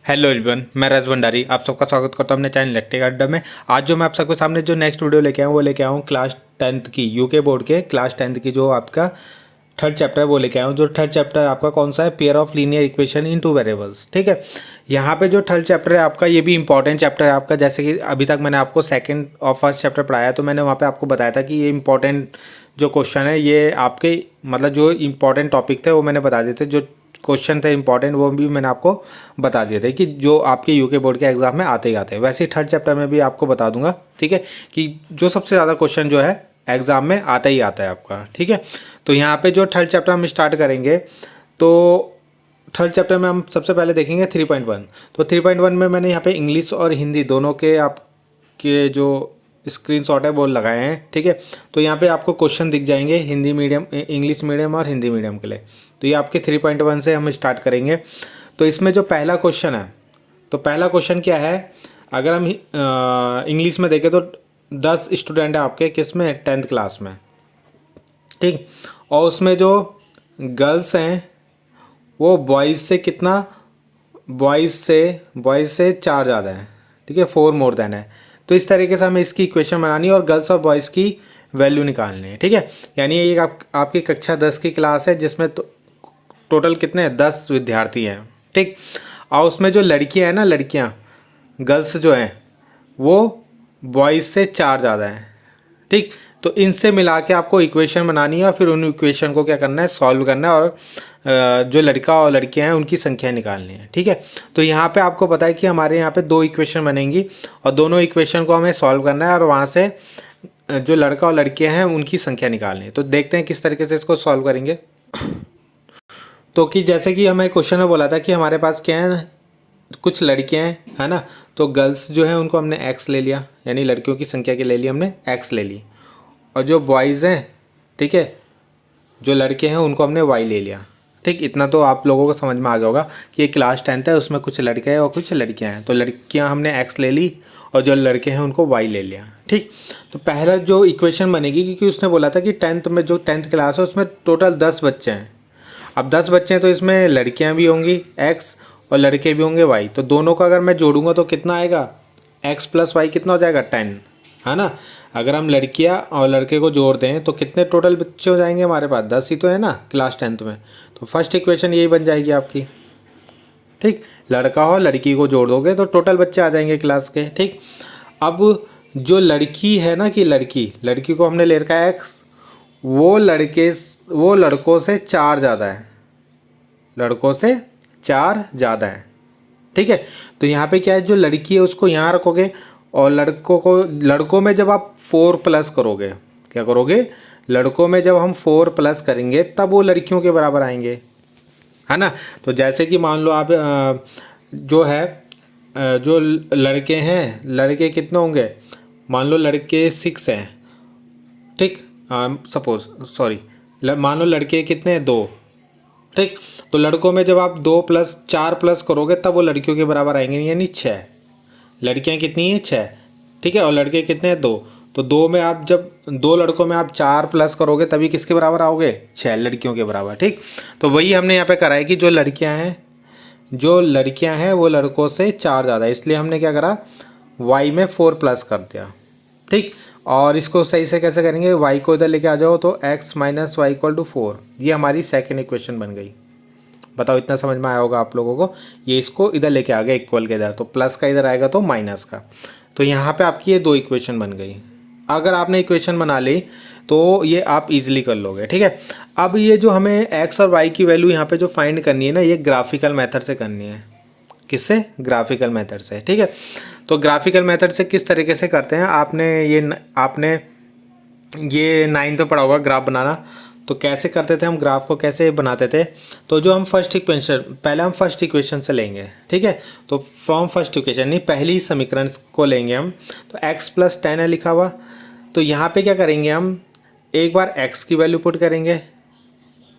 Hello everyone, मैं राज भंडारी आप सबका स्वागत करता हूं अपने चैनल इलेक्ट्रिक अड्डा में। आज जो मैं आप सबके सामने जो नेक्स्ट वीडियो लेके आया हूँ वो लेके आया हूँ क्लास 10th की यूके बोर्ड के क्लास 10th की जो आपका थर्ड चैप्टर है वो लेके आया हूँ। जो थर्ड चैप्टर आपका कौन सा है, pair of linear equation in two variables. ठीक है, यहाँ पे जो थर्ड चैप्टर है आपका ये भी इंपॉर्टेंट चैप्टर है आपका। जैसे कि अभी तक मैंने आपको सेकंड और फर्स्ट चैप्टर पढ़ाया तो मैंने वहाँ पे आपको बताया था कि ये इंपॉर्टेंट जो क्वेश्चन है ये आपके मतलब जो इंपॉर्टेंट टॉपिक थे वो मैंने बता दिए थे। जो क्वेश्चन थे इंपॉर्टेंट वो भी मैंने आपको बता दिए थे कि जो आपके यूके बोर्ड के एग्जाम में आते ही आते हैं। वैसे ही थर्ड चैप्टर में भी आपको बता दूंगा, ठीक है, कि जो सबसे ज़्यादा क्वेश्चन जो है एग्जाम में आता ही आता है आपका। ठीक है, तो यहाँ पे जो थर्ड चैप्टर हम स्टार्ट करेंगे तो थर्ड चैप्टर में हम सबसे पहले देखेंगे 3.1। तो 3.1 में मैंने यहाँ पे इंग्लिश और हिंदी दोनों के आपके जो स्क्रीनशॉट है वो लगाए हैं। ठीक है, तो यहाँ पे आपको क्वेश्चन दिख जाएंगे हिंदी मीडियम, इंग्लिश मीडियम और हिंदी मीडियम के लिए। तो ये आपके 3.1 से हम स्टार्ट करेंगे। तो इसमें जो पहला क्वेश्चन है, तो पहला क्वेश्चन क्या है, अगर हम इंग्लिश में देखें तो 10 स्टूडेंट है आपके किस में, 10th क्लास में। ठीक, और उसमें जो गर्ल्स हैं वो बॉयज़ से कितना, बॉयज़ से 4 ज़्यादा है। ठीक है, 4 मोर देन है। तो इस तरीके से हमें इसकी इक्वेशन बनानी है और गर्ल्स और बॉयज़ की वैल्यू निकालनी है। ठीक है, यानी ये आपकी कक्षा 10 की क्लास है जिसमें टोटल कितने हैं, 10 विद्यार्थी हैं। ठीक, और उसमें जो लड़कियां हैं ना, लड़कियां गर्ल्स जो हैं वो बॉयज़ से 4 ज़्यादा हैं। ठीक, तो इनसे मिला के आपको इक्वेशन बनानी है और फिर उन इक्वेशन को क्या करना है, सॉल्व करना है और जो लड़का और लड़कियां हैं उनकी संख्या निकालनी है। ठीक है, तो यहाँ पे आपको पता है कि हमारे यहाँ पे 2 इक्वेशन बनेंगी और दोनों इक्वेशन को हमें सॉल्व करना है और वहाँ से जो लड़का और लड़कियां हैं उनकी संख्या निकालनी है। तो देखते हैं किस तरीके से इसको सॉल्व करेंगे। तो कि जैसे कि हमें क्वेश्चन में बोला था कि हमारे पास क्या है, कुछ लड़कियां हैं, है ना। तो गर्ल्स जो है उनको हमने एक्स ले लिया, यानी लड़कियों की संख्या के ले ली हमने एक्स ले ली, और जो बॉयज़ हैं, ठीक है, जो लड़के हैं उनको हमने वाई ले लिया। ठीक, इतना तो आप लोगों को समझ में आ गया होगा कि ये क्लास 10th है, उसमें कुछ लड़के हैं और कुछ लड़कियां हैं। तो लड़कियां हमने एक्स ले ली और जो लड़के हैं उनको वाई ले लिया। ठीक, तो पहला जो इक्वेशन बनेगी, क्योंकि उसने बोला था कि 10th में जो 10th क्लास है उसमें टोटल 10 बच्चे हैं। अब 10 बच्चे हैं तो इसमें लड़कियां भी होंगी एक्स और लड़के भी होंगे वाई। तो दोनों का अगर मैं जोड़ूंगा तो कितना आएगा, एक्स प्लस वाई कितना हो जाएगा, 10, है ना। अगर हम लड़कियां और लड़के को जोड़ते हैं तो कितने टोटल बच्चे हो जाएंगे हमारे पास, 10 ही तो है ना क्लास 10th में। तो फर्स्ट इक्वेशन यही बन जाएगी आपकी। ठीक, लड़का और लड़की को जोड़ दोगे तो टोटल बच्चे आ जाएंगे क्लास के। ठीक, अब जो लड़की है ना, कि लड़की को हमने ले रखा है एक्स, वो लड़कों से 4 ज़्यादा है, लड़कों से 4 ज़्यादा है। ठीक है, तो यहाँ पे क्या है, जो लड़की है उसको यहाँ रखोगे और लड़कों में जब आप 4 प्लस करोगे, क्या करोगे, लड़कों में जब हम 4 प्लस करेंगे तब वो लड़कियों के बराबर आएंगे, है ना। तो जैसे कि मान लो आप जो है जो लड़के हैं, लड़के कितने होंगे, मान लो लड़के 6 हैं। ठीक, सपोज सॉरी, मान लो लड़के कितने हैं, 2। ठीक, तो लड़कों में जब आप 2 प्लस 4 प्लस करोगे तब वो लड़कियों के बराबर आएंगे, यानी 6। लड़कियां कितनी हैं, 6। ठीक है, और लड़के कितने हैं, 2। तो 2 में आप जब 2 लड़कों में आप 4 प्लस करोगे तभी किसके बराबर आओगे, 6 लड़कियों के बराबर। ठीक, तो वही हमने यहाँ पे करा है कि जो लड़कियां हैं वो लड़कों से 4 ज़्यादा है, इसलिए हमने क्या करा, वाई में 4 प्लस कर दिया। ठीक, और इसको सही से कैसे करेंगे, वाई को इधर लेके आ जाओ तो X minus Y equal to 4, ये हमारी सेकेंड इक्वेशन बन गई। बताओ इतना समझ में आया होगा आप लोगों को। ये इसको इधर लेके आ गए इक्वल के इधर, तो प्लस का इधर आएगा तो माइनस का। तो यहाँ पे आपकी ये 2 इक्वेशन बन गई। अगर आपने इक्वेशन बना ली तो ये आप इजीली कर लोगे। ठीक है, अब ये जो हमें एक्स और वाई की वैल्यू यहाँ पे जो फाइंड करनी है ना, ये ग्राफिकल मेथड से करनी है। किससे, ग्राफिकल मेथड से। ठीक है, तो ग्राफिकल मेथड से किस तरीके से करते हैं, आपने ये 9th में पढ़ा होगा ग्राफ बनाना। तो कैसे करते थे हम, ग्राफ को कैसे बनाते थे, तो जो हम पहले हम फर्स्ट इक्वेशन से लेंगे। ठीक है, तो फ्रॉम फर्स्ट इक्वेशन, नहीं पहली समीकरण को लेंगे हम। तो x प्लस 10 है लिखा हुआ, तो यहाँ पे क्या करेंगे हम, एक बार x की वैल्यू पुट करेंगे,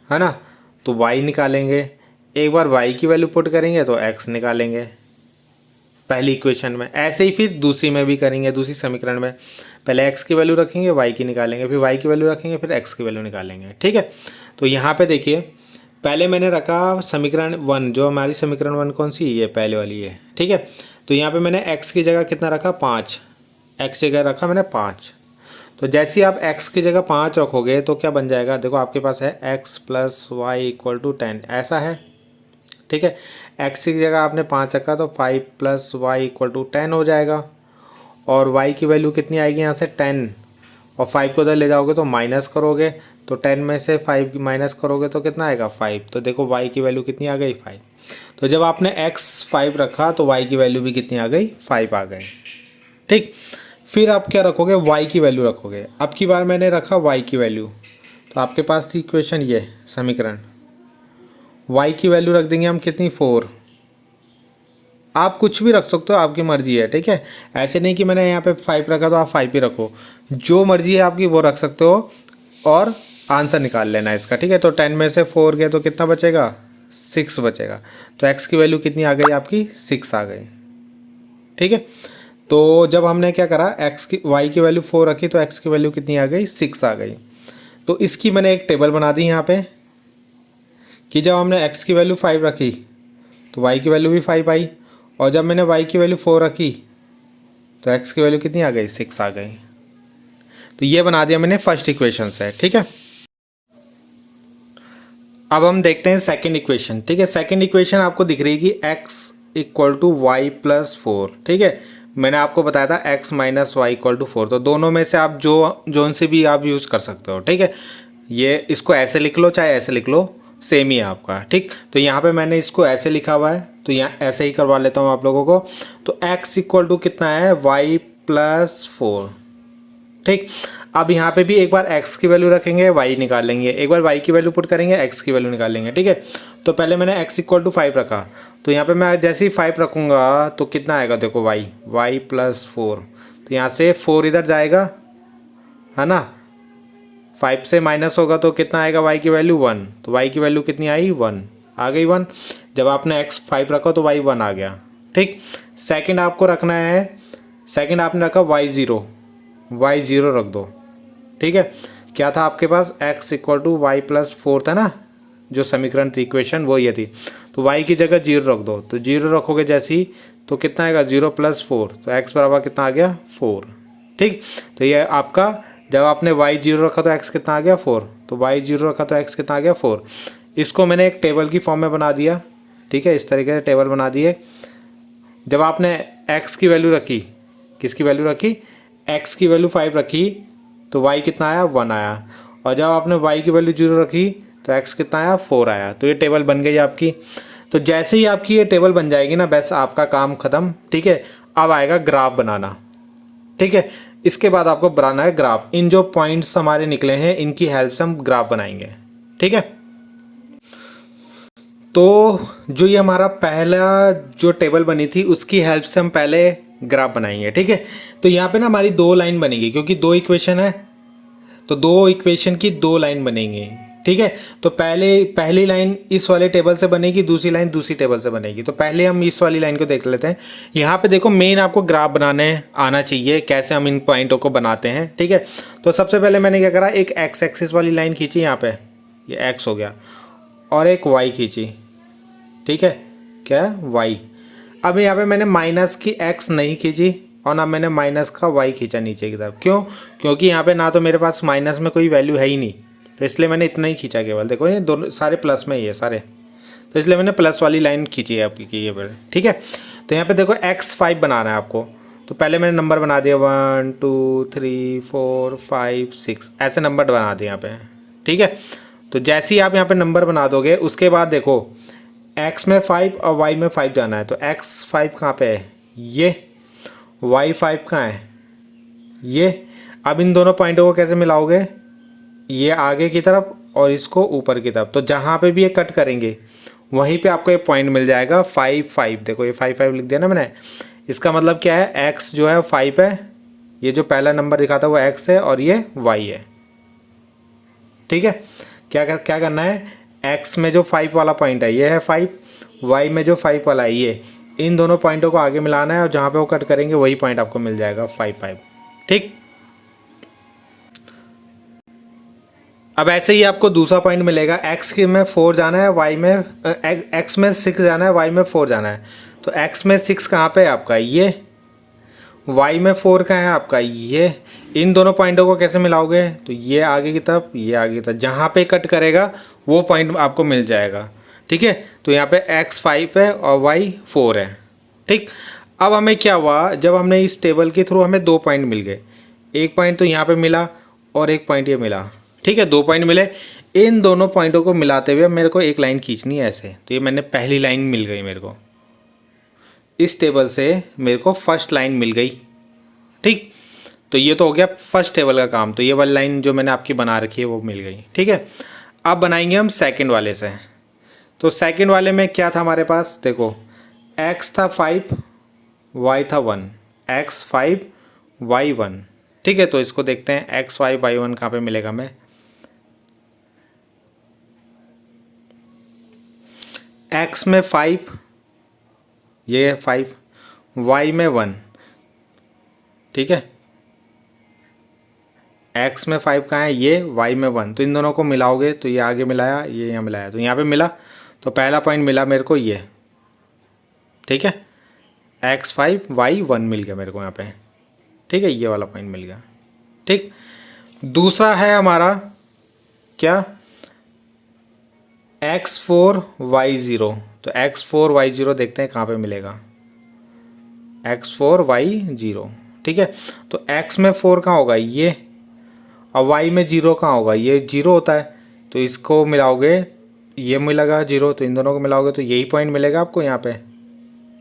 है ना, तो y निकालेंगे। एक बार y की वैल्यू पुट करेंगे तो x निकालेंगे पहली इक्वेशन में। ऐसे ही फिर दूसरी में भी करेंगे, दूसरी समीकरण में पहले x की वैल्यू रखेंगे, y की निकालेंगे, फिर y की वैल्यू रखेंगे, फिर x की वैल्यू निकालेंगे। ठीक है, तो यहाँ पे देखिए पहले मैंने रखा समीकरण 1, जो हमारी समीकरण 1 कौन सी ये पहले वाली है, ठीक है। तो यहाँ पे मैंने x की जगह कितना रखा 5, x की जगह रखा मैंने 5। तो जैसे ही आप x की जगह 5 रखोगे तो क्या बन जाएगा, देखो आपके पास है x + y = 10, ऐसा है, ठीक है। x की जगह आपने 5 रखा तो 5 + y = 10 हो जाएगा। और y की वैल्यू कितनी आएगी यहाँ से 10, और 5 को उधर ले जाओगे तो माइनस करोगे, तो 10 में से 5 माइनस करोगे तो कितना आएगा 5। तो देखो y की वैल्यू कितनी आ गई 5। तो जब आपने x 5 रखा तो y की वैल्यू भी कितनी आ गई 5 आ गई, ठीक। फिर आप क्या रखोगे, y की वैल्यू रखोगे। अब की बार मैंने रखा y की वैल्यू, तो आपके पास थी इक्वेशन ये समीकरण, y की वैल्यू रख देंगे हम कितनी 4। आप कुछ भी रख सकते हो, आपकी मर्जी है, ठीक है। ऐसे नहीं कि मैंने यहाँ पे 5 रखा तो आप 5 ही रखो, जो मर्जी है आपकी वो रख सकते हो और आंसर निकाल लेना है इसका, ठीक है। तो 10 में से 4 गए तो कितना बचेगा 6 बचेगा। तो x की वैल्यू कितनी आ गई आपकी 6 आ गई, ठीक है। तो जब हमने क्या करा y की वैल्यू 4 रखी तो x की वैल्यू कितनी आ गई 6 आ गई। तो इसकी मैंने एक टेबल बना दी यहाँ पे कि जब हमने x की वैल्यू 5 रखी तो y की वैल्यू भी 5 आई, और जब मैंने y की वैल्यू 4 रखी तो x की वैल्यू कितनी आ गई 6 आ गई। तो ये बना दिया मैंने फर्स्ट इक्वेशन से, ठीक है। अब हम देखते हैं सेकंड इक्वेशन, ठीक है। सेकंड इक्वेशन आपको दिख रही है कि x = y + 4, ठीक है। मैंने आपको बताया था x - y = 4, तो दोनों में से आप जोन से भी आप यूज़ कर सकते हो, ठीक है। ये इसको ऐसे लिख लो चाहे ऐसे लिख लो, सेम ही है आपका, ठीक। तो यहाँ पे मैंने इसको ऐसे लिखा हुआ है, तो यहाँ ऐसे ही करवा लेता हूँ आप लोगों को। तो x = कितना है y + 4, ठीक। अब यहाँ पे भी एक बार x की वैल्यू रखेंगे, y निकाल लेंगे, एक बार y की वैल्यू पुट करेंगे, x की वैल्यू निकाल लेंगे, ठीक है। तो पहले मैंने x = 5 रखा, तो यहाँ पे मैं जैसे ही 5 रखूँगा तो कितना आएगा, देखो y + 4, तो यहाँ से 4 इधर जाएगा, है ना। 5 से माइनस होगा तो कितना आएगा y की वैल्यू 1, तो y की वैल्यू कितनी आई 1 आ गई 1। जब आपने x 5 रखा तो y 1 आ गया, ठीक। सेकंड आपको रखना है, सेकंड आपने रखा y 0 रख दो, ठीक है। क्या था आपके पास x = y + 4 था ना, जो समीकरण थी इक्वेशन वो ये थी। तो y की जगह 0 रख दो, तो 0 रखोगे जैसे ही तो कितना आएगा 0 + 4, तो x बराबर कितना आ गया 4, ठीक। तो ये आपका जब आपने y 0 रखा तो x कितना आ गया 4, तो y 0 रखा तो x कितना आ गया 4। इसको मैंने एक टेबल की फॉर्म में बना दिया, ठीक है। इस तरीके से टेबल बना दिए। जब आपने x की वैल्यू रखी, किसकी वैल्यू रखी, x की वैल्यू 5 रखी तो y कितना आया 1 आया, और जब आपने y की वैल्यू 0 रखी तो x कितना आया 4 आया। तो ये टेबल बन गई आपकी। तो जैसे ही आपकी ये टेबल बन जाएगी ना, बस आपका काम ख़त्म, ठीक है। अब आएगा ग्राफ बनाना, ठीक है। इसके बाद आपको बनाना है ग्राफ। इन जो पॉइंट्स हमारे निकले हैं इनकी हेल्प से हम ग्राफ बनाएंगे, ठीक है। तो जो ये हमारा पहला जो टेबल बनी थी उसकी हेल्प से हम पहले ग्राफ बनाएंगे, ठीक है। तो यहाँ पे ना हमारी 2 लाइन बनेगी, क्योंकि 2 इक्वेशन है तो 2 इक्वेशन की 2 लाइन बनेंगी, ठीक है। तो पहली लाइन इस वाले टेबल से बनेगी, दूसरी लाइन दूसरी टेबल से बनेगी। तो पहले हम इस वाली लाइन को देख लेते हैं। यहाँ पे देखो मेन आपको ग्राफ बनाने आना चाहिए, कैसे हम इन पॉइंटों को बनाते हैं, ठीक है। तो सबसे पहले मैंने क्या करा, एक एक्स एक्सिस वाली लाइन खींची, यहाँ पे ये एक्स हो गया, और एक वाई खींची, ठीक है, क्या वाई। अब यहाँ पे मैंने माइनस की एक्स नहीं खींची और ना मैंने माइनस का वाई खींचा नीचे की तरफ। क्यों, क्योंकि यहाँ पे ना तो मेरे पास माइनस में कोई वैल्यू है ही नहीं, तो इसलिए मैंने इतना ही खींचा केवल। देखो ये दोनों सारे प्लस में ही है सारे, तो इसलिए मैंने प्लस वाली लाइन खींची है आपकी ये पर, ठीक है। तो यहाँ पे देखो x5 बनाना है आपको, तो पहले मैंने नंबर बना दिया 1 2 3 4 5 6, ऐसे नंबर बना दिए यहाँ पे, ठीक है। तो जैसे ही आप यहाँ पे नंबर बना दोगे उसके बाद देखो x में 5 और y में 5 जाना है। तो x5 कहाँ पे है, ये y5 कहाँ है, ये। अब इन दोनों पॉइंटों को कैसे मिलाओगे, ये आगे की तरफ और इसको ऊपर की तरफ। तो जहाँ पे भी ये कट करेंगे वहीं पे आपको ये पॉइंट मिल जाएगा 5 5। देखो ये 5 5 लिख दिया ना मैंने। इसका मतलब क्या है, x जो है 5 है, ये जो पहला नंबर दिखा था वो x है और ये y है, ठीक है। क्या करना है, x में जो 5 वाला पॉइंट है ये है 5, y में जो 5 वाला है ये, इन दोनों पॉइंटों को आगे मिलाना है और जहाँ पे वो कट करेंगे वही पॉइंट आपको मिल जाएगा 5 5, ठीक। अब ऐसे ही आपको दूसरा पॉइंट मिलेगा, एक्स के में 4 जाना है, वाई में एक्स में 6 जाना है, वाई में 4 जाना है। तो एक्स में 6 कहाँ पे है आपका, ये। वाई में 4 कहाँ है आपका, ये। इन दोनों पॉइंटों को कैसे मिलाओगे, तो ये आगे की तरफ, ये आगे की तरफ, जहाँ पे कट करेगा वो पॉइंट आपको मिल जाएगा। ठीक है, तो यहाँ पे एक्स 5 है और वाई 4 है। ठीक, अब हमें क्या हुआ, जब हमने इस टेबल के थ्रू हमें 2 पॉइंट मिल गए, एक पॉइंट तो यहाँ पे मिला और एक पॉइंट ये मिला। ठीक है, 2 पॉइंट मिले। इन दोनों पॉइंटों को मिलाते हुए मेरे को एक लाइन खींचनी है ऐसे, तो ये मैंने पहली लाइन मिल गई मेरे को, इस टेबल से मेरे को फर्स्ट लाइन मिल गई। ठीक, तो ये तो हो गया फर्स्ट टेबल का काम, तो ये वाली लाइन जो मैंने आपकी बना रखी है वो मिल गई। ठीक है, अब बनाएंगे हम सेकंड वाले से। तो सेकंड वाले में क्या था हमारे पास, देखो x था 5, y था 1, x 5 y 1। ठीक है, तो इसको देखते हैं x 5 y 1 कहाँ पे मिलेगा हमें। x में 5, ये 5, y में 1। ठीक है, x में 5 कहाँ है, ये, y में 1। तो इन दोनों को मिलाओगे तो ये आगे मिलाया, ये यहाँ मिलाया, तो यहाँ पे मिला, तो पहला पॉइंट मिला मेरे को ये। ठीक है, x 5 y 1 मिल गया मेरे को यहाँ पे। ठीक है, ये वाला पॉइंट मिल गया। ठीक, दूसरा है हमारा क्या, x 4 y 0। तो x 4 y 0 देखते हैं कहाँ पे मिलेगा, x 4 y 0। ठीक है, तो x में 4 कहाँ होगा, ये, और y में 0 कहाँ होगा, ये 0 होता है। तो इसको मिलाओगे, ये मिलेगा 0, तो इन दोनों को मिलाओगे तो यही पॉइंट मिलेगा आपको यहाँ पे।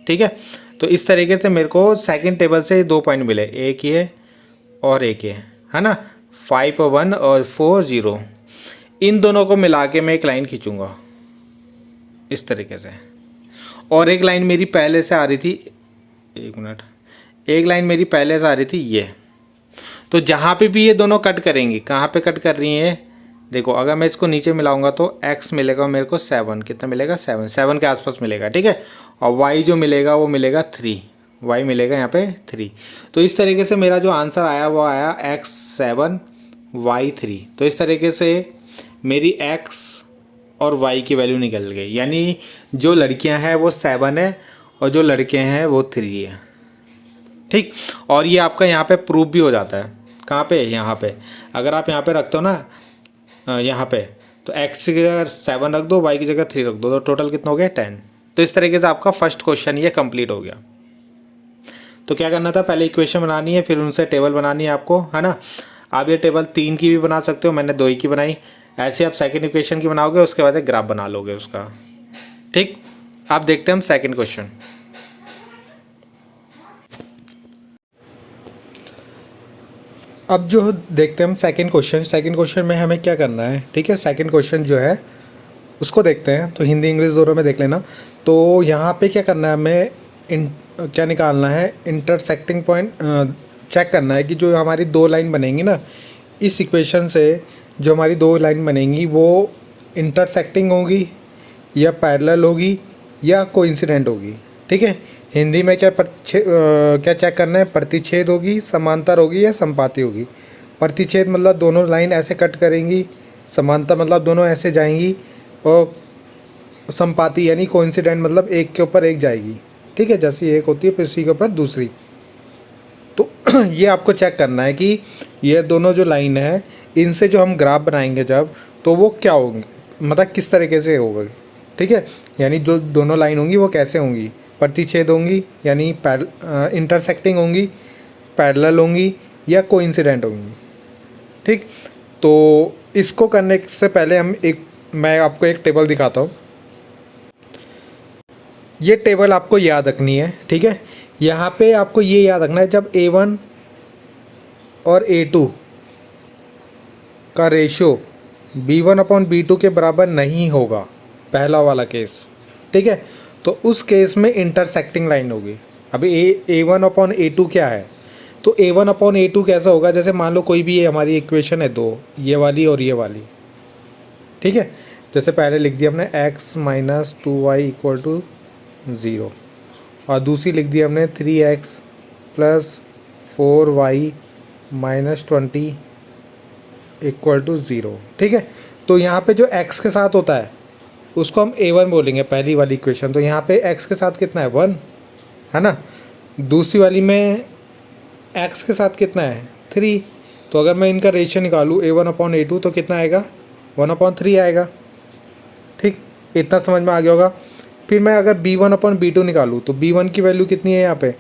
ठीक है, तो इस तरीके से मेरे को सेकंड टेबल से 2 पॉइंट मिले, एक ये और एक ये, है ना, 5 और 1 और 4 0। इन दोनों को मिला के मैं एक लाइन खींचूंगा इस तरीके से, और एक लाइन मेरी पहले से आ रही थी, एक मिनट, एक लाइन मेरी पहले से आ रही थी ये। तो जहाँ पे भी ये दोनों कट करेंगी, कहाँ पे कट कर रही हैं, देखो अगर मैं इसको नीचे मिलाऊंगा तो x मिलेगा मेरे को 7, कितना मिलेगा 7, 7 के आसपास मिलेगा। ठीक है, और y जो मिलेगा वो मिलेगा 3, y मिलेगा यहाँ पे 3। तो इस तरीके से मेरा जो आंसर आया वो आया x 7 y 3। तो इस तरीके से मेरी x और y की वैल्यू निकल गई, यानी जो लड़कियां हैं वो 7 है और जो लड़के हैं वो 3 है। ठीक, और ये आपका यहाँ पे प्रूफ भी हो जाता है, कहाँ पे, यहाँ पे। अगर आप यहाँ पे रखते हो ना, यहाँ पे, तो x की जगह 7 रख दो, y की जगह 3 रख दो, तो टोटल कितना हो गया 10। तो इस तरीके से आपका फर्स्ट क्वेश्चन ये कंप्लीट हो गया। तो क्या करना था, पहले इक्वेशन बनानी है, फिर उनसे टेबल बनानी है आपको, है ना। आप ये टेबल 3 की भी बना सकते हो, मैंने 2 ही की बनाई। ऐसे आप सेकंड इक्वेशन की बनाओगे, उसके बाद एक ग्राफ बना लोगे उसका। ठीक, आप देखते हैं हम सेकंड क्वेश्चन। अब जो देखते हैं हम सेकंड क्वेश्चन, सेकंड क्वेश्चन में हमें क्या करना है। ठीक है, सेकंड क्वेश्चन जो है उसको देखते हैं, तो हिंदी इंग्लिश दोनों में देख लेना। तो यहाँ पे क्या करना है, हमें क्या निकालना है, इंटरसेक्टिंग पॉइंट चेक करना है कि जो हमारी 2 लाइन बनेंगी ना, इस इक्वेशन से जो हमारी 2 लाइन बनेंगी वो इंटरसेक्टिंग होगी या पैरेलल होगी या कोइंसिडेंट होगी। ठीक है, हिंदी में क्या क्या चेक करना है, प्रतिच्छेद होगी, समांतर होगी या संपाती होगी। प्रतिच्छेद मतलब दोनों लाइन ऐसे कट करेंगी, समांतर मतलब दोनों ऐसे जाएंगी, और संपाती यानी कोइंसिडेंट मतलब एक के ऊपर एक जाएगी। ठीक है, जैसे एक होती है फिर उसी के ऊपर दूसरी। तो ये आपको चेक करना है कि ये दोनों जो लाइन है इनसे जो हम ग्राफ बनाएंगे जब, तो वो क्या होंगे, मतलब किस तरीके से होगा। ठीक है, यानी जो दोनों लाइन होंगी वो कैसे होंगी, प्रतिच्छेद होंगी यानी इंटरसेक्टिंग होंगी, पैरेलल होंगी या कोइंसिडेंट होंगी। ठीक, तो इसको करने से पहले मैं आपको एक टेबल दिखाता हूँ। ये टेबल आपको याद रखनी है। ठीक है, यहाँ पे आपको ये याद रखना है, जब A1 और A2 का रेशियो B1/B2 के बराबर नहीं होगा, पहला वाला केस। ठीक है, तो उस केस में इंटरसेक्टिंग लाइन होगी। अभी A1/A2 क्या है, तो A1/A2 कैसा होगा, जैसे मान लो कोई भी ये हमारी इक्वेशन है 2, ये वाली और ये वाली। ठीक है, जैसे पहले लिख दिया हमने x - 2y = 0, और दूसरी लिख दी हमने 3x + 4y - 20 इक्वल टू 0। ठीक है, तो यहाँ पे जो x के साथ होता है उसको हम a1 बोलेंगे, पहली वाली इक्वेशन। तो यहाँ पे x के साथ कितना है 1 है ना, दूसरी वाली में x के साथ कितना है 3। तो अगर मैं इनका रेशियो निकालूँ a1/a2 तो कितना आएगा 1/3 आएगा। ठीक, इतना समझ में आ गया होगा। फिर मैं अगर b1/b2 निकालूँ तो b1 की वैल्यू कितनी है यहाँ पे,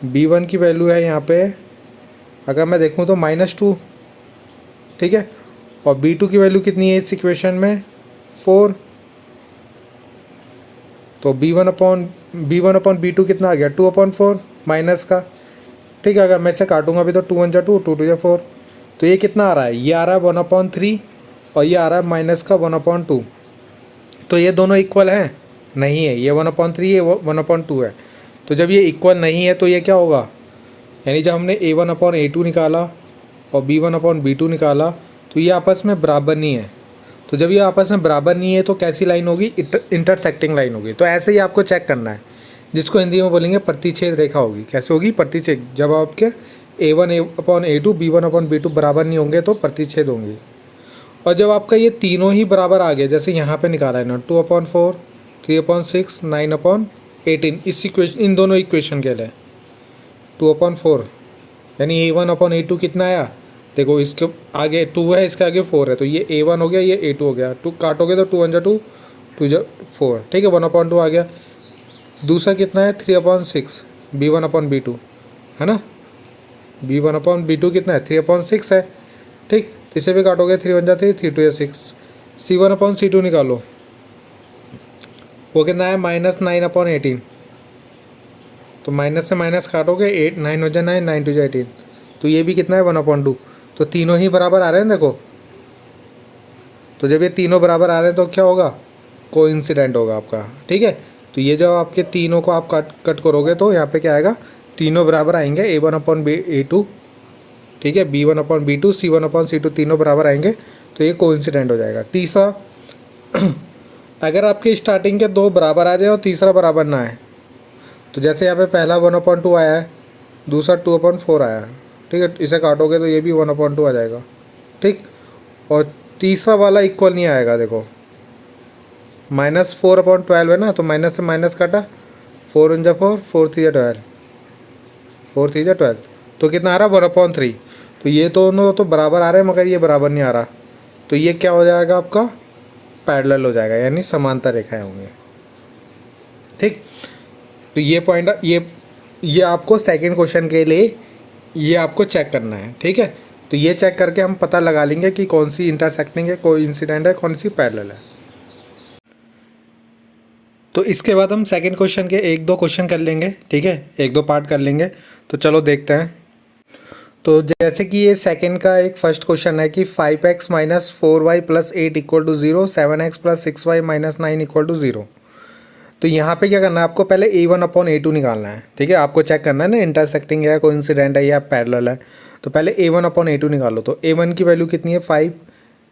b1 की वैल्यू है यहाँ पे अगर मैं देखूँ तो -2। ठीक है, और b2 की वैल्यू कितनी है इस इक्वेशन में 4। तो b1/b2 कितना आ गया 2/4 माइनस का। ठीक है, अगर मैं इसे काटूंगा भी तो 2 1 2 2 2 4। तो ये कितना आ रहा है, ये आ रहा है 1/3 और ये आ रहा है माइनस का 1/2। तो ये दोनों इक्वल हैं, नहीं है, ये 1/3 ये 1/2 है। तो जब ये इक्वल नहीं है तो ये क्या होगा, यानी जब हमने a1/a2 निकाला और b1/b2 निकाला तो ये आपस में बराबर नहीं है। तो जब ये आपस में बराबर नहीं है तो कैसी लाइन होगी, इंटरसेक्टिंग लाइन होगी। तो ऐसे ही आपको चेक करना है, जिसको हिंदी में बोलेंगे प्रतिच्छेद रेखा होगी। कैसे होगी, प्रतिच्छेद। जब आपके a1/a2 b1/b2 बराबर नहीं होंगे तो प्रतिच्छेद होंगी। और जब आपका ये तीनों ही बराबर आ गए, जैसे यहाँ पे निकाला है ना 2/4 3/6 9/18, इस इक्वेशन, इन दोनों इक्वेशन के लिए 2/4 यानी a1/a2 कितना आया, देखो इसके आगे 2 है, इसके आगे 4 है, तो ये a1 हो गया, ये a2 हो गया। 2 काटोगे तो 2 1 2 2 4। ठीक है, 1/2 आ गया। दूसरा कितना है 3/6 b1/b2 है ना, b1/b2 कितना है 3/6 है। ठीक, इसे भी काटोगे 3 1 3 3 2 6। c1/c2 निकालो, वो कितना है -9/18। तो माइनस से माइनस काटोगे 8 9 हो जाए 9 9 2 18। तो ये भी कितना है 1/2। तो तीनों ही बराबर आ रहे हैं देखो। तो जब ये तीनों बराबर आ रहे हैं तो क्या होगा, कोइंसिडेंट होगा आपका। ठीक है, तो ये जब आपके तीनों को आप कट करोगे तो यहाँ पे क्या आएगा, तीनों बराबर आएंगे a1/a2। ठीक है, b1/b2 c1/c2 तीनों बराबर आएंगे तो ये कोइंसिडेंट हो जाएगा। तीसरा, अगर आपके स्टार्टिंग के दो बराबर आ जाए और तीसरा बराबर ना आए, तो जैसे यहाँ पे पहला 1/2 आया है, दूसरा 2/4 आया है। ठीक है, इसे काटोगे तो ये भी 1/2 आ जाएगा। ठीक, और तीसरा वाला इक्वल नहीं आएगा, देखो -4/12 है ना, तो माइनस से माइनस काटा 4 1 4 4 3 12 4 3 12। तो कितना आ रहा है 1/3। तो ये दोनों तो बराबर आ रहे हैं मगर ये बराबर नहीं आ रहा, तो ये क्या हो जाएगा आपका, पैरेलल हो जाएगा, यानी समांतर रेखाएं होंगी। ठीक, तो ये पॉइंट, ये आपको सेकंड क्वेश्चन के लिए ये आपको चेक करना है। ठीक है, तो ये चेक करके हम पता लगा लेंगे कि कौन सी इंटरसेक्टिंग है, कोइंसिडेंट है, कौन सी पैरेलल है। तो इसके बाद हम सेकंड क्वेश्चन के 1-2 क्वेश्चन कर लेंगे। ठीक है, 1-2 पार्ट कर लेंगे। तो चलो देखते हैं। तो जैसे कि ये सेकंड का एक फर्स्ट क्वेश्चन है कि 5x - 4y + 8 = 0, 7x + 6y - 9 = 0। तो यहाँ पे क्या करना है, आपको पहले a1/a2 निकालना है। ठीक है, आपको चेक करना है ना इंटरसेक्टिंग है, कोइंसिडेंट है या पैरेलल है। तो पहले a1/a2 निकालो। तो a1 की वैल्यू कितनी है 5,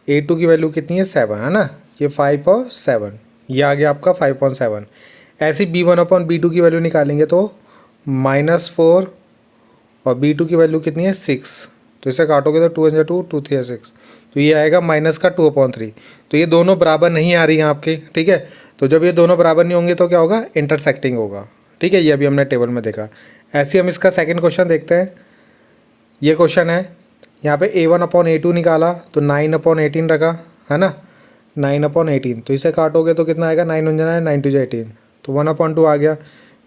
a2 की वैल्यू कितनी है 7 है ना, ये 5 और 7, ये आ गया आपका 5.7। ऐसे b1/b2 की वैल्यू निकालेंगे तो -4 और b2 की वैल्यू कितनी है 6। तो इसे काटोगे तो 2 1 2 2 3 6, तो ये आएगा -2/3। तो ये दोनों बराबर नहीं आ रही हैं आपके। ठीक है, तो जब ये दोनों बराबर नहीं होंगे तो क्या होगा, इंटरसेक्टिंग होगा। ठीक है, ये अभी हमने टेबल में देखा। ऐसे ही हम इसका सेकंड क्वेश्चन देखते हैं। ये क्वेश्चन है, यहाँ पे a1/a2 निकाला तो 9/18 रखा है ना, 9/18। तो इसे काटोगे तो कितना आएगा 9 1 9 9 2 18, तो 1/2 आ गया।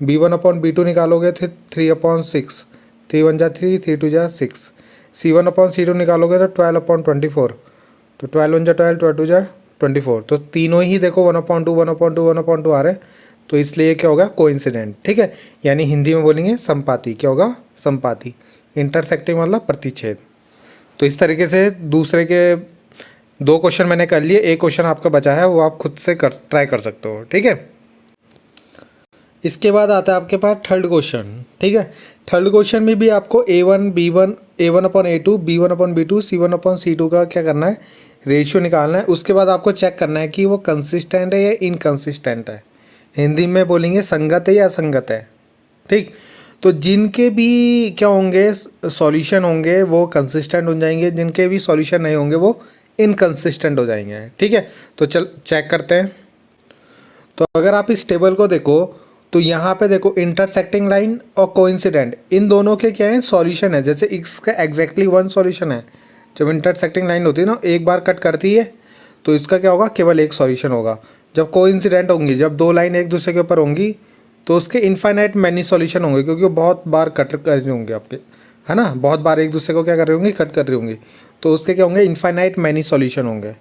b1/b2 निकालोगे तो 3/6, 3 1 3 3 2 6। c1/c2 निकालोगे तो 12/24, तो 12 1 12 12 2 24। तो तीनों ही देखो 1/2 1/2 1/2 आ रहे हैं, तो इसलिए क्या होगा, कोइंसिडेंट। ठीक है, यानी हिंदी में बोलेंगे संपाती। क्या होगा, संपाती। इंटरसेक्टिंग मतलब प्रतिच्छेद। तो इस तरीके से दूसरे के 2 क्वेश्चन मैंने कर लिए, एक क्वेश्चन आपका बचा है, वो आप खुद से ट्राई कर सकते हो। ठीक है, इसके बाद आता है आपके पास थर्ड क्वेश्चन। ठीक है, थर्ड क्वेश्चन में भी आपको a1/b1 a1/a2 b1/b2 c1/c2 का क्या करना है, रेशियो निकालना है। उसके बाद आपको चेक करना है कि वो कंसिस्टेंट है या इनकंसिस्टेंट है। हिंदी में बोलेंगे संगत है या असंगत है। ठीक, तो जिनके भी क्या होंगे सॉल्यूशन होंगे वो कंसिस्टेंट हो जाएंगे, जिनके भी सॉल्यूशन नहीं होंगे वो इनकंसिस्टेंट हो जाएंगे। ठीक है, तो चल चेक करते हैं। तो अगर आप इस टेबल को देखो तो यहाँ पे देखो इंटरसेक्टिंग लाइन और कोइंसिडेंट, इन दोनों के क्या है सॉल्यूशन है। जैसे इसका एग्जैक्टली वन सॉल्यूशन है। जब इंटरसेक्टिंग लाइन होती है ना, एक बार कट करती है तो इसका क्या होगा, केवल एक सॉल्यूशन होगा। जब कोइंसिडेंट होंगी, जब दो लाइन एक दूसरे के ऊपर होंगी तो उसके इनफाइनाइट मैनी सॉल्यूशन होंगे, क्योंकि वो बहुत बार कट कर रहे होंगे आपके, है ना, बहुत बार एक दूसरे को क्या कर रहे होंगे, कट कर रहे होंगे। तो उसके क्या होंगे, इनफाइनाइट मैनी सॉल्यूशन होंगे।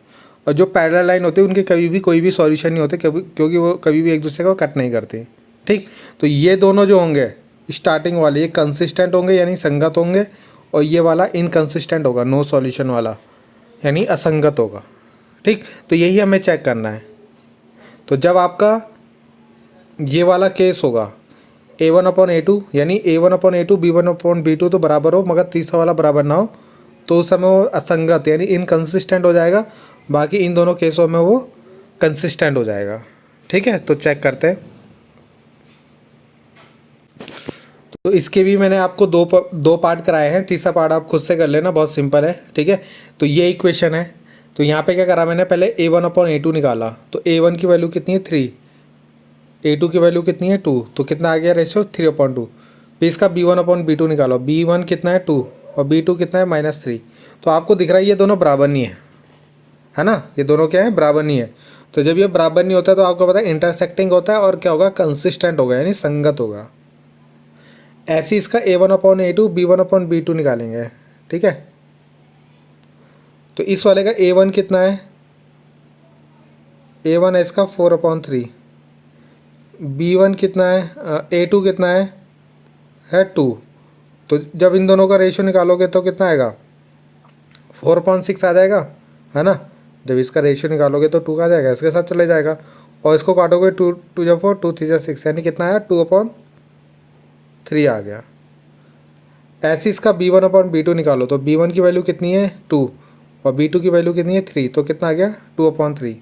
और जो पैरेलल लाइन होती है उनके कभी भी कोई भी सॉल्यूशन नहीं होते, कभी, क्योंकि वो कभी भी एक दूसरे को कट नहीं करती। ठीक, तो ये दोनों जो होंगे स्टार्टिंग वाले, ये कंसिस्टेंट होंगे यानी संगत होंगे, और ये वाला इनकंसिस्टेंट होगा, नो सॉल्यूशन वाला यानी असंगत होगा। ठीक, तो यही हमें चेक करना है। तो जब आपका ये वाला केस होगा A1/A2 यानी A1/A2 B1/B2 तो बराबर हो, मगर तीसरा वाला बराबर ना हो, तो उस समय वो असंगत यानी इनकंसिस्टेंट हो जाएगा। बाकी इन दोनों केसों में वो कंसिस्टेंट हो जाएगा। ठीक है, तो चेक करते हैं। तो इसके भी मैंने आपको दो पार्ट कराए हैं, तीसरा पार्ट आप खुद से कर लेना, बहुत सिंपल है। ठीक है, तो ये इक्वेशन है। तो यहाँ पे क्या करा मैंने, पहले A1/A2 निकाला। तो A1 की वैल्यू कितनी है 3, A2 की वैल्यू कितनी है 2, तो कितना आ गया रेशियो 3/2। फिर इसका B1/B2 निकालो, B1 कितना है 2 और B2 कितना है -3। तो आपको दिख रहा है ये दोनों बराबर नहीं है ना, ये दोनों क्या है, बराबर नहीं है। तो जब ये बराबर नहीं होता है तो आपको पता है इंटरसेक्टिंग होता है और क्या होगा, कंसिस्टेंट होगा यानी संगत होगा। ऐसे इसका A1/A2 B1/B2 निकालेंगे। ठीक है, तो इस वाले का A1 कितना है, A1 है इसका 4/3, B1 कितना है, A2 कितना है 2। तो जब इन दोनों का रेशियो निकालोगे तो कितना आएगा, 4/6 आ जाएगा, है ना। जब इसका रेशियो निकालोगे तो 2 आ जाएगा, इसके साथ चले जाएगा। और इसको काटोगे 2 2 जब 4 2 3 6 यानी कितना आया 2/3 आ गया। ऐसे इसका B1/B2 निकालो, तो B1 की वैल्यू कितनी है 2 और B2 की वैल्यू कितनी है 3, तो कितना आ गया 2/3।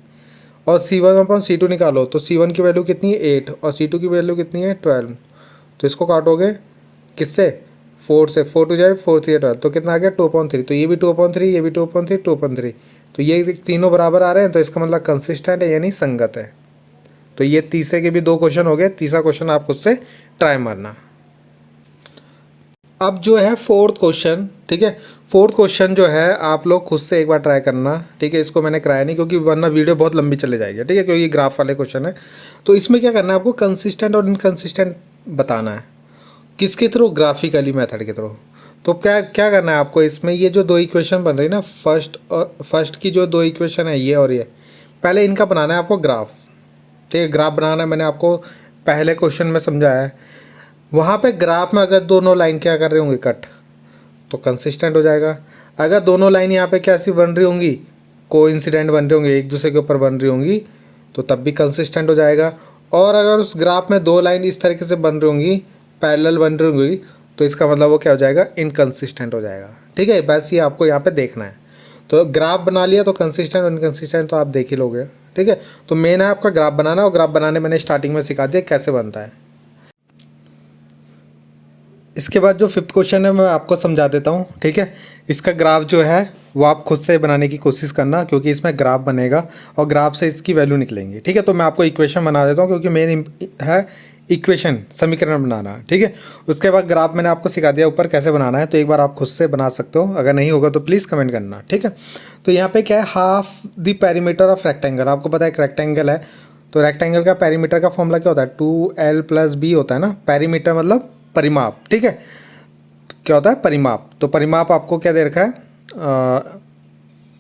और C1/C2 निकालो, तो C1 की वैल्यू कितनी है 8 और C2 की वैल्यू कितनी है 12। तो इसको काटोगे किससे, 4 से, 4 2 जाए 4 3 12, तो कितना आ गया 2/3। तो ये भी 2/3, ये भी 2/3, 2/3। तो ये तीनों बराबर आ रहे हैं, तो इसका मतलब कंसिस्टेंट है यानी संगत है। तो ये तीसरे के भी 2 क्वेश्चन हो गए। तीसरा क्वेश्चन आप खुद से ट्राई मारना। अब जो है फोर्थ क्वेश्चन, ठीक है, फोर्थ क्वेश्चन जो है आप लोग खुद से एक बार ट्राई करना। ठीक है, इसको मैंने कराया नहीं क्योंकि वरना वीडियो बहुत लंबी चले जाएगी। ठीक है, क्योंकि ये ग्राफ वाले क्वेश्चन है। तो इसमें क्या करना है आपको, कंसिस्टेंट और इनकंसिस्टेंट बताना है। किसके थ्रू, ग्राफिकली मेथड के थ्रू। तो क्या क्या करना है आपको इसमें, ये जो 2 इक्वेशन बन रही है ना, फर्स्ट की जो 2 इक्वेशन है ये और ये, पहले इनका बनाना है आपको ग्राफ। ठीक है, ग्राफ बनाना है, मैंने आपको पहले क्वेश्चन में समझाया है। वहाँ पे ग्राफ में अगर दोनों लाइन क्या कर रहे होंगे, कट, तो कंसिस्टेंट हो जाएगा। अगर दोनों लाइन यहाँ पे कैसी बन रही होंगी, कोइंसिडेंट बन रही होंगी, एक दूसरे के ऊपर बन रही होंगी, तो तब भी कंसिस्टेंट हो जाएगा। और अगर उस ग्राफ में 2 लाइन इस तरीके से बन रही होंगी, पैरेलल बन रही होंगी, तो इसका मतलब वो क्या हो जाएगा, इनकंसिस्टेंट हो जाएगा। ठीक है, बस ये आपको यहाँ पे देखना है। तो ग्राफ बना लिया तो कंसिस्टेंट और इनकंसिस्टेंट तो आप देख ही लोगे। ठीक है, तो मेन है आपका ग्राफ बनाना, और ग्राफ बनाने मैंने स्टार्टिंग में सिखा दिया कैसे बनता है। इसके बाद जो 5th क्वेश्चन है मैं आपको समझा देता हूँ। ठीक है, इसका ग्राफ जो है वो आप खुद से बनाने की कोशिश करना, क्योंकि इसमें ग्राफ बनेगा और ग्राफ से इसकी वैल्यू निकलेंगी। ठीक है, तो मैं आपको इक्वेशन बना देता हूँ, क्योंकि मेन है इक्वेशन, समीकरण बनाना। ठीक है, उसके बाद ग्राफ मैंने आपको सिखा दिया ऊपर कैसे बनाना है, तो एक बार आप खुद से बना सकते हो। अगर नहीं होगा तो प्लीज़ कमेंट करना। ठीक है, तो यहाँ पे क्या है, half the perimeter of rectangle. आपको पता है एक रेक्टेंगल है, तो रेक्टेंगल का पेरीमीटर का फॉर्मूला क्या होता है, 2l+b होता है ना। पेरीमीटर मतलब परिमाप। ठीक है, क्या होता है, परिमाप। तो परिमाप आपको क्या दे रखा है,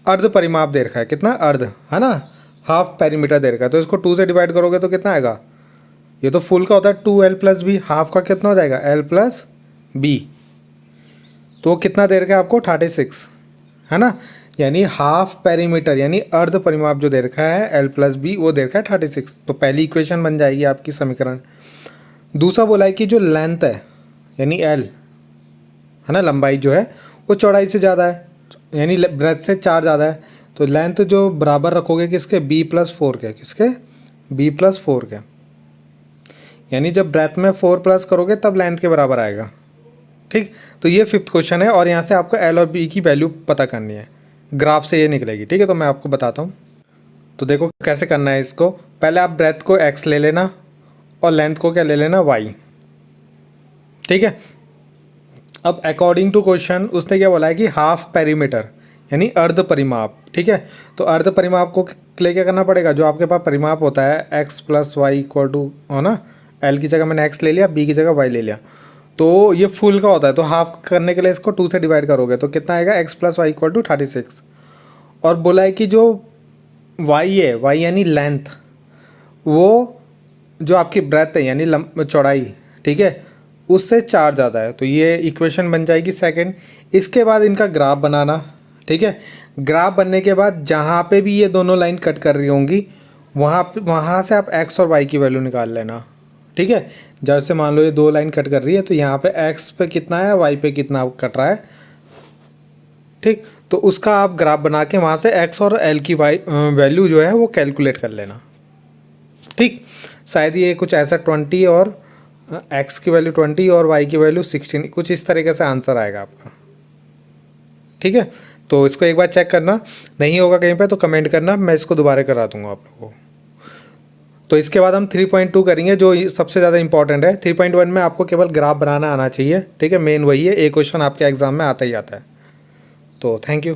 अर्ध परिमाप दे रखा है। कितना, अर्ध, है ना, हाफ पेरीमीटर दे रखा है। तो इसको 2 से डिवाइड करोगे तो कितना आएगा, ये तो फुल का होता है 2l+b, हाफ का कितना हो जाएगा l+b। तो कितना दे रखा है आपको 36, है ना, यानी हाफ पेरीमीटर यानी अर्ध परिमाप जो दे रखा है l+b वो दे रखा है 36। तो पहली इक्वेशन बन जाएगी आपकी समीकरण। दूसरा बोला है कि जो लेंथ है यानी l, है ना, लंबाई जो है वो चौड़ाई से ज़्यादा है, यानी ब्रेथ से 4 ज़्यादा है। तो लेंथ जो बराबर रखोगे किसके, b+4 के, किसके, b+4 के। यानी जब ब्रेथ में 4 प्लस करोगे तब लेंथ के बराबर आएगा। ठीक, तो ये 5th क्वेश्चन है और यहाँ से आपको एल और बी की वैल्यू पता करनी है, ग्राफ से ये निकलेगी। ठीक है, तो मैं आपको बताता हूँ। तो देखो कैसे करना है इसको। पहले आप ब्रेथ को x ले लेना और लेंथ को क्या ले लेना, y। ठीक है, अब अकॉर्डिंग टू क्वेश्चन उसने क्या बोला है कि हाफ पेरीमीटर यानी अर्ध परिमाप। ठीक है, तो अर्ध परिमाप को लिए क्या करना पड़ेगा, जो आपके पास परिमाप होता है x plus Y equal to, हो ना, l की जगह मैंने x ले लिया, b की जगह y ले लिया, तो ये फुल का होता है, तो हाफ करने के लिए इसको 2 से डिवाइड करोगे तो कितना आएगा, x plus Y equal to 36। और बोला है कि जो y है, y यानी लेंथ, वो जो आपकी ब्रेथ है यानी चौड़ाई, ठीक है, उससे 4 ज़्यादा है। तो ये इक्वेशन बन जाएगी सेकंड। इसके बाद इनका ग्राफ बनाना। ठीक है, ग्राफ बनने के बाद जहाँ पे भी ये दोनों लाइन कट कर रही होंगी वहाँ से आप x और y की वैल्यू निकाल लेना। ठीक है, जैसे मान लो ये 2 लाइन कट कर रही है तो यहाँ पे x पे कितना है, y पे कितना कट रहा है। ठीक, तो उसका आप ग्राफ बना के वहाँ से x और l की वैल्यू जो है वो कैलकुलेट कर लेना। ठीक, शायद ये कुछ ऐसा 20 और x की वैल्यू 20 और y की वैल्यू 16, कुछ इस तरीके से आंसर आएगा आपका। ठीक है, तो इसको एक बार चेक करना, नहीं होगा कहीं पे तो कमेंट करना, मैं इसको दोबारा करा दूंगा आप लोगों को। तो इसके बाद हम 3.2 करेंगे जो सबसे ज़्यादा इंपॉर्टेंट है। 3.1 में आपको केवल ग्राफ बनाना आना चाहिए। ठीक है, मेन वही है, एक क्वेश्चन आपके एग्जाम में आता ही आता है। तो थैंक यू।